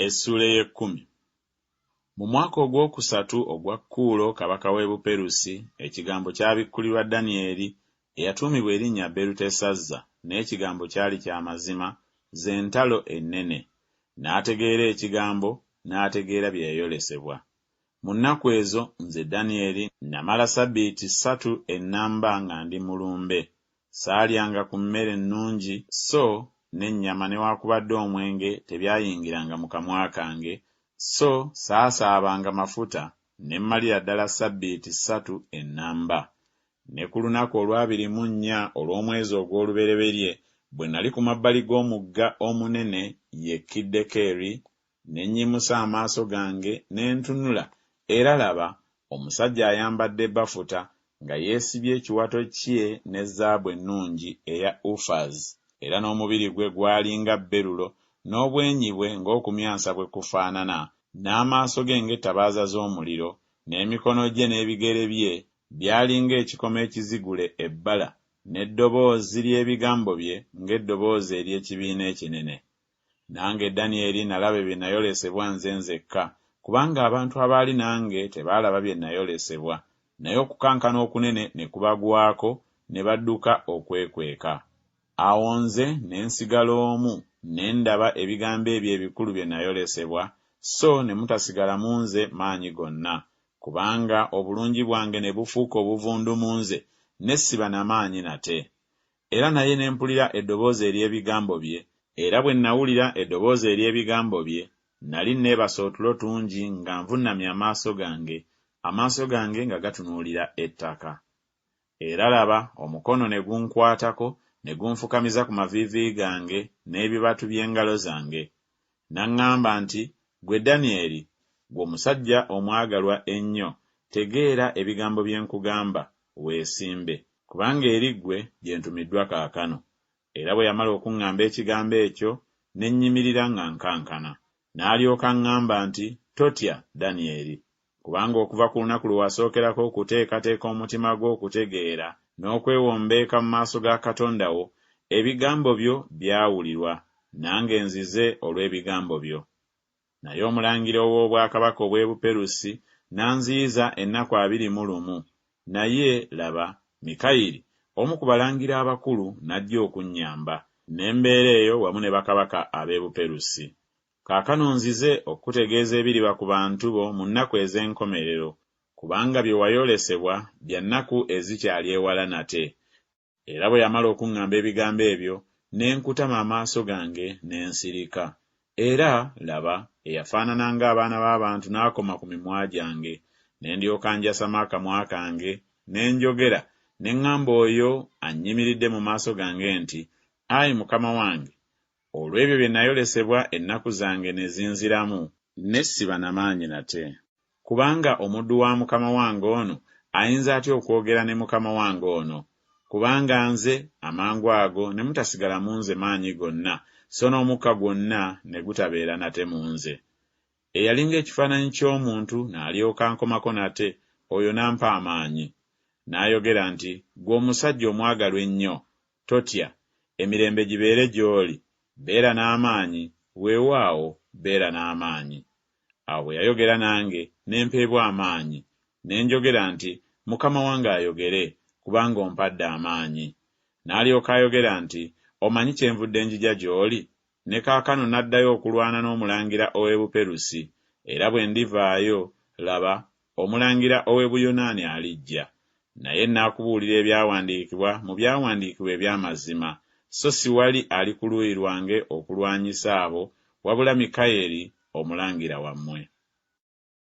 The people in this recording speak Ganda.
Essula y'ekkumi. Mu mwaka ogwokusatu ogwa Kuulo kabaka w'e Buperusi, ekigambo kyabikkulirwa Danyeri eyatuumibwa erinnya Berutesazza, n'ekigambo kyali kya mazima, z'entalo ennene. N'ategeera ekigambo, n'ategeera bye yayolesebwa. Mu nnaku ezo nze Danyeri namala sabbiiti 3 ennamba nga ndi mulumbe. Saalyanga ku mmere nnungi, so n'ennyama newaakubadde omwenge tebyayingiranga mu kamwa kange, so saasaabanga mafuta, ne mmalira ddala sabbiiti 3 ennamba. Ne ku lunaku olw'abiri-mu-nnya olw'omwezi ogw'olubereberye, bwe nali ku mabbali g'omugga omunene ye Kiddekeri, ne nnyimusa amaaso gange ne ntunula, era laba omusajja ayambadde bafuta nga yeesibye ekiwato kye ne zaabu ennungi eya Ufaz, era n'omubiri gwe gwalinga berulo, n'obwenyi bwe ng'okumyansa bwe kufaanana, n'amaaso ge ng'ettabaaza z'omuliro, n'emikono gye n'ebigere bye byalinga ekikomo ekizigule ebbala, n'eddoboozi ly'ebigambo bye ng'eddoboozi ery'ekibiina ekinene. Nange Danyeri nalaba bye nayolesebwa nze nzekka, kubanga abantu abaali nange tebaalaba bye nayolesebwa, naye okukankana okunene ne kubagwako ne badduka okwekweka. Awo nze ne nsigala omu, ne ndaba ebigambo ebyo ebikulu bye nayolesebwa, so ne mutasigala mu nze maanyi gonna, kubanga obulungi bwange ne bufuuka obuvundu mu nze, ne siba na maanyi nate. Era naye ne mpulira eddoboozi ery'ebigambo bye, era bwe nawulira eddoboozi ery'ebigambo bye, nali neebasa otulo tungi nga nvunnamye amaaso gange nga gatunuulira ettaka. Era laba omukono ne gunkwatako ne gunfukamiza ku maviivi gange n'ebibatu by'engalo zange. N'aŋŋamba nti, "Ggwe Danyeri, ggwe omusajja omwagalwa ennyo, tegeera ebigambo bye nkugamba, weesimbe, kubanga eri ggwe gye ntumiddwa kaakano." Era bwe yamala okuŋŋamba ekigambo ekyo, ne nnyimirira nga nkankana. N'alyoka aŋŋamba nti, "Totya Danyeri, kubanga okuva ku lunaku lwe wasookerako okuteekateeka omutima gwo okutegeera n'okwewombeeka mu maaso ga Katonda wo, ebigambo byo byawulirwa, nange nzize olw'ebigambo byo." Naye omulangira ow'obwakabaka obw'e Buperusi n'anziyiza ennaku 21, naye laba Mikayiri, omu ku balangira abakulu, n'ajja okunnyamba, ne mbeera eyo wamu ne bakabaka ab'e Buperusi. Kaakano nzize okutegeeza ebiriba ku bantu bo mu nnaku ez'enkomerero, kubanga bye wayolesebwa bya nnaku ezikyali ewala nate. Era bwe yamala okuŋŋamba ebigambo ebyo, ne nkutama amaaso gange ne nsirika. Era laba eyafaanana ng'abaana b'abantu n'akoma ku mimwa gyange, ne ndyoka njasama akamwa kange, ne njogera, ne ŋŋamba oyo annyimiridde mu maaso gange nti, "Ayi Mukama wange, olw'ebyo bye nayolesebwa ennaku zange ne zinziramu, ne siba na maanyi nate. Kubanga omuddu wa Mukama wange ono ayinza atya okwogera ne Mukama wange ono? Kubanga nze amangu ago ne mutasigala mu nze maanyi gonna, so n'omukka gwonna ne gutabeera nate mu nze." Eyalinga ekifaananyi ky'omuntu n'alyoka ankomako nate, oyo n'ampa amaanyi. N'ayogera nti, "Ggwe omusajja omwagalwa ennyo, totya, emirembe gibeere gy'oli, beera n'amaanyi, weewaawo beera n'amaanyi." Awo bwe yayogera nange ne mpeebwa amaanyi, ne njogera nti, "Mukama wange ayogere, kubanga ompadde amaanyi." N'alyoka ayogera nti, "Omanyi kyenvudde njija gy'oli?" Ne kaakano n'addayo okulwana n'omulangira ow'e Buperusi, era bwe ndivaayo, laba omulangira ow'e Buyonaani alijja. Naye naakubuulira ebyawandiikibwa mu byawandiikibwa eby'amazima, so si wali ali ku luuyi lwange okulwanyisa abo, wabula Mikayiri omulangira wammwe.